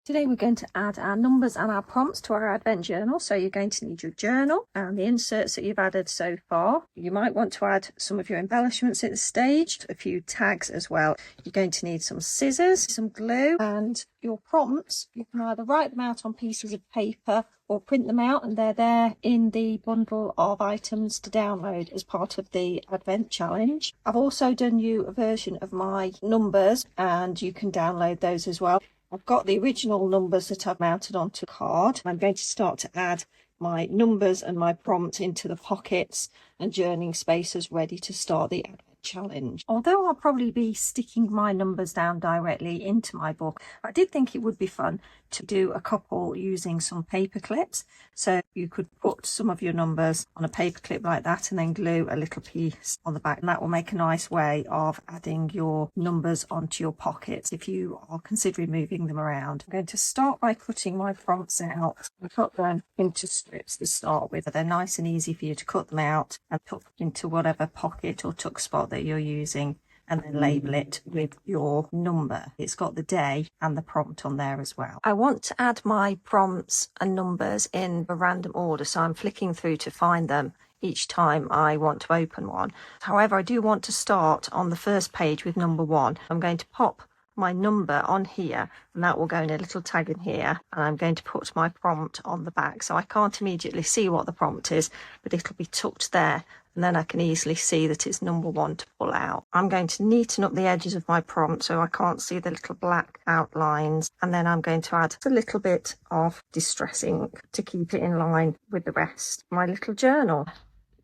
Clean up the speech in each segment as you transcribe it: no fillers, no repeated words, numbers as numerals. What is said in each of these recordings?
Today we're going to add our numbers and our prompts to our advent journal. So you're going to need your journal and the inserts that you've added so far. You might want to add some of your embellishments at this stage, a few tags as well. You're going to need some scissors, some glue, and your prompts. You can either write them out on pieces of paper or print them out, and they're there in the bundle of items to download as part of the advent challenge. I've also done you a version of my numbers and you can download those as well. I've got the original numbers that I've mounted onto a card. I'm going to start to add my numbers and my prompt into the pockets and journaling spaces ready to start the advent challenge. Although I'll probably be sticking my numbers down directly into my book, I did think it would be fun to do a couple using some paper clips. So you could put some of your numbers on a paper clip like that and then glue a little piece on the back, and that will make a nice way of adding your numbers onto your pockets if you are considering moving them around. I'm going to start by cutting my prompts out. I cut them into strips to start with. They're nice and easy for you to cut them out and put into whatever pocket or tuck spot that you're using, and then label it with your number. It's got the day and the prompt on there as well. I want to add my prompts and numbers in a random order, so I'm flicking through to find them each time I want to open one. However, I do want to start on the first page with number 1. I'm going to pop my number on here, and that will go in a little tag in here, and I'm going to put my prompt on the back, so I can't immediately see what the prompt is, but it'll be tucked there, and then I can easily see that it's number 1 to pull out. I'm going to neaten up the edges of my prompt so I can't see the little black outlines, and then I'm going to add a little bit of distress ink to keep it in line with the rest of my little journal.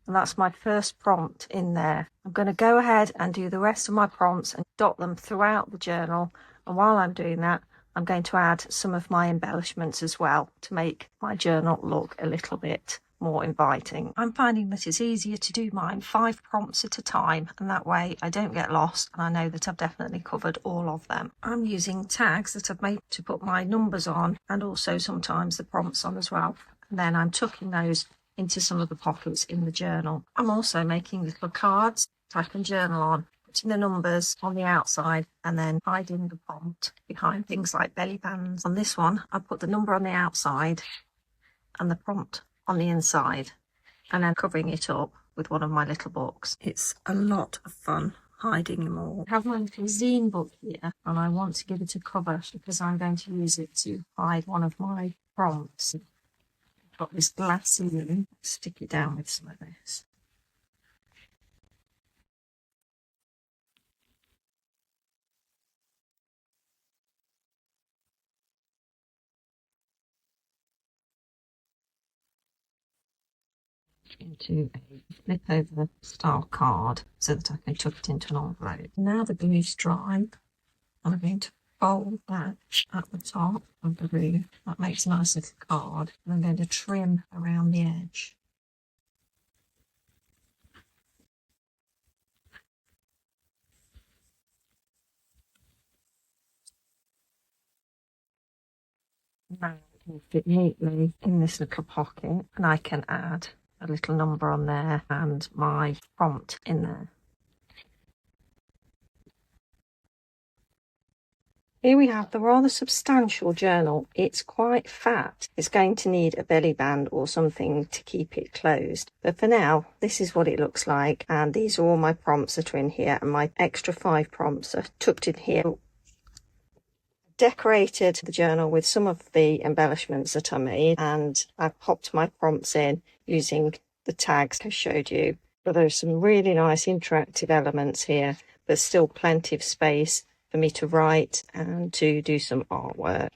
And that's my first prompt in there. I'm going to go ahead and do the rest of my prompts and dot them throughout the journal. And while I'm doing that, I'm going to add some of my embellishments as well to make my journal look a little bit more inviting. I'm finding that it's easier to do mine 5 prompts at a time, and that way I don't get lost and I know that I've definitely covered all of them. I'm using tags that I've made to put my numbers on, and also sometimes the prompts on as well. And then I'm tucking those into some of the pockets in the journal. I'm also making little cards that I can journal on, putting the numbers on the outside and then hiding the prompt behind things like belly bands. On this one, I put the number on the outside and the prompt on the inside, and then covering it up with one of my little books. It's a lot of fun hiding them all. I have my little zine book here, and I want to give it a cover because I'm going to use it to hide one of my prompts. Got this glass in, stick it down with some of this. Into a flip over style card so that I can tuck it into an envelope. Now the glue's dry, and I'm going to fold that at the top of the glue. That makes a nice little card. And I'm going to trim around the edge. Now it can fit neatly in this little pocket, and I can add a little number on there and my prompt in there. Here we have the rather substantial journal. It's quite fat. It's going to need a belly band or something to keep it closed. But for now, this is what it looks like. And these are all my prompts that are in here, and my extra 5 prompts are tucked in here. Decorated the journal with some of the embellishments that I made, and I've popped my prompts in using the tags I showed you. But there's some really nice interactive elements here, but still plenty of space for me to write and to do some artwork.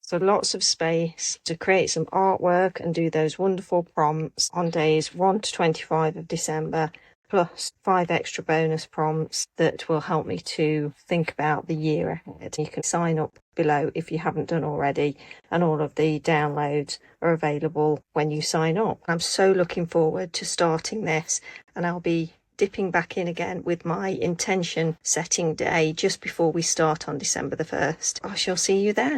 So lots of space to create some artwork and do those wonderful prompts on days 1 to 25 of December, plus 5 extra bonus prompts that will help me to think about the year ahead. You can sign up below if you haven't done already, and all of the downloads are available when you sign up. I'm so looking forward to starting this, and I'll be dipping back in again with my intention setting day just before we start on December the 1st. I shall see you then.